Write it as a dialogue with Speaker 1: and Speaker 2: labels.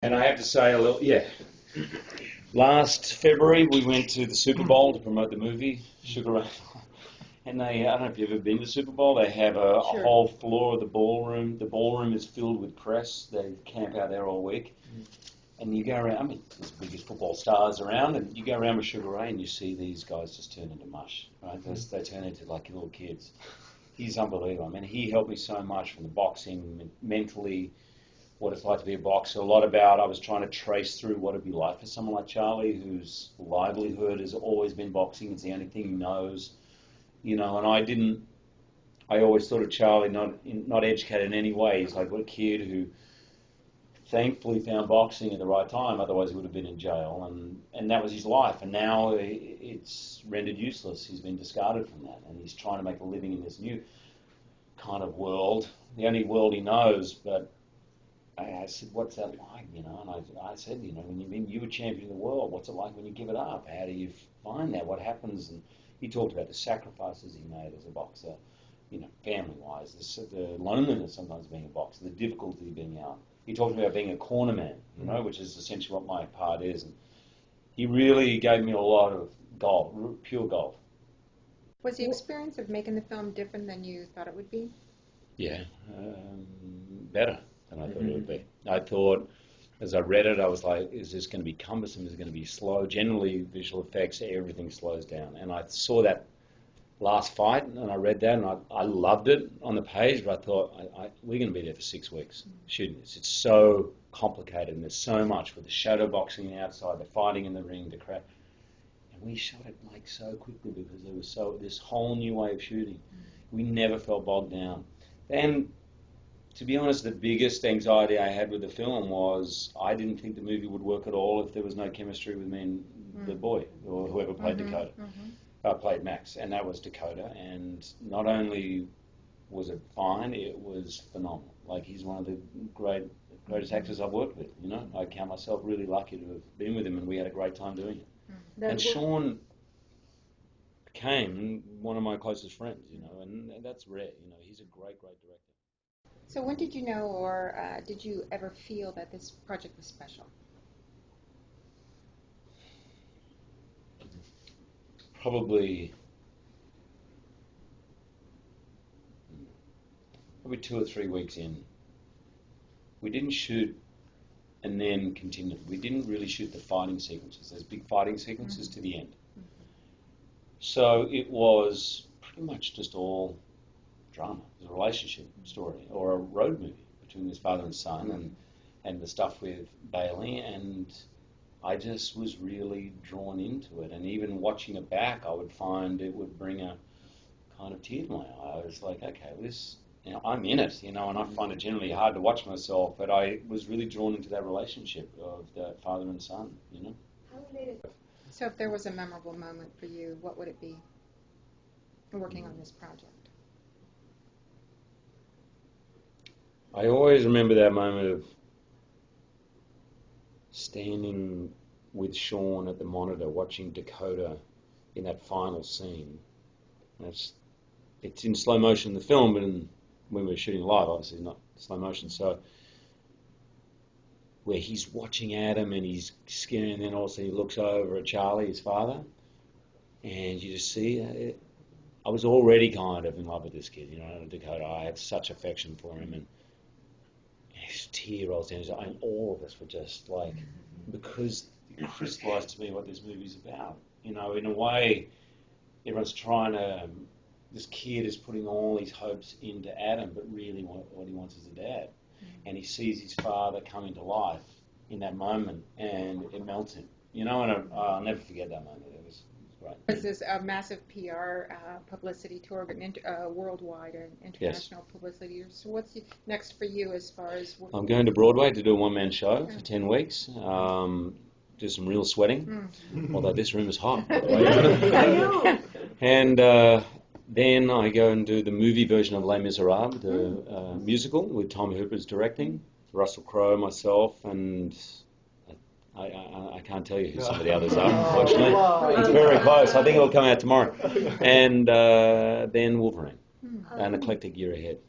Speaker 1: And I have to say a little, yeah. Last February, we went to the Super Bowl to promote the movie Sugar Ray. And they, I don't know if you've ever been to the Super Bowl, they have a whole floor of the ballroom. The ballroom is filled with press. They camp out there all week. And you go around, I mean, there's the biggest football stars around, and you go around with Sugar Ray and you see these guys just turn into mush, right? They turn into like little kids. He's unbelievable. I mean, he helped me so much from the boxing, mentally, what it's like to be a boxer. A lot about, I was trying to trace through what it'd be like for someone like Charlie, whose livelihood has always been boxing. It's the only thing he knows, you know. And I always thought of Charlie not educated in any way. He's like, what a kid who thankfully found boxing at the right time. Otherwise, he would have been in jail, and that was his life. And now it's rendered useless. He's been discarded from that, and he's trying to make a living in this new kind of world, the only world he knows. But I said, what's that like, you know? And I said, you know, when you were champion of the world, what's it like when you give it up? How do you find that? What happens? And he talked about the sacrifices he made as a boxer, you know, family-wise, the loneliness sometimes being a boxer, the difficulty of being out. He talked about being a corner man, you know, which is essentially what my part is. And he really gave me a lot of golf, pure golf.
Speaker 2: Was the experience of making the film different than you thought it would be?
Speaker 1: Yeah, better than I thought it would be. I thought, as I read it, I was like, is this going to be cumbersome? Is it going to be slow? Generally, visual effects, everything slows down. And I saw that last fight, and I read that, and I loved it on the page, but I thought, we're going to be there for 6 weeks shooting this. It's so complicated, and there's so much with the shadow boxing outside, the fighting in the ring, the crap. And we shot it like so quickly because there was this whole new way of shooting. We never felt bogged down. And to be honest, the biggest anxiety I had with the film was I didn't think the movie would work at all if there was no chemistry with me and the boy, or whoever played Dakota. I played Max, and that was Dakota, and not only was it fine, it was phenomenal. Like, he's one of the greatest actors I've worked with, you know. I count myself really lucky to have been with him, and we had a great time doing it. And Sean became one of my closest friends, you know, and that's rare, you know. He's a great director.
Speaker 2: So when did you know, or did you ever feel that this project was special?
Speaker 1: Probably 2 or 3 weeks in. We didn't shoot and then continue. We didn't really shoot the fighting sequences. There's big fighting sequences to the end. So it was pretty much just all drama. It was a relationship story or a road movie between this father and son, and the stuff with Bailey, and I just was really drawn into it. And even watching it back, I would find it would bring a kind of tear to my eye. I was like, okay, this, you know, I'm in it, you know, and I find it generally hard to watch myself, but I was really drawn into that relationship of the father and son, you know.
Speaker 2: So if there was a memorable moment for you, what would it be working on this project?
Speaker 1: I always remember that moment of standing with Sean at the monitor, watching Dakota in that final scene. And it's in slow motion in the film, but when we were shooting live, obviously not slow motion. So where he's watching Adam and he's scared, and then also he looks over at Charlie, his father, and you just see I was already kind of in love with this kid, you know, Dakota. I had such affection for him, and his tear rolls down, and all of us were just like, because it crystallized to me what this movie's about. You know, in a way, everyone's trying to, this kid is putting all his hopes into Adam, but really what he wants is a dad. And he sees his father come into life in that moment, and it melts him. You know, and I'll never forget that moment. It was great.
Speaker 2: Was this a massive PR publicity tour, but worldwide and international publicity? So what's next for you as far as...
Speaker 1: I'm going to Broadway to do a one-man show for 10 weeks. Do some real sweating, although this room is hot, by the way.
Speaker 2: I know.
Speaker 1: And then I go and do the movie version of Les Miserables, the musical, with Tom Hooper's directing, Russell Crowe, myself, and I can't tell you who some of the others are, unfortunately. It's very close. I think it'll come out tomorrow. And then Wolverine, an eclectic year ahead.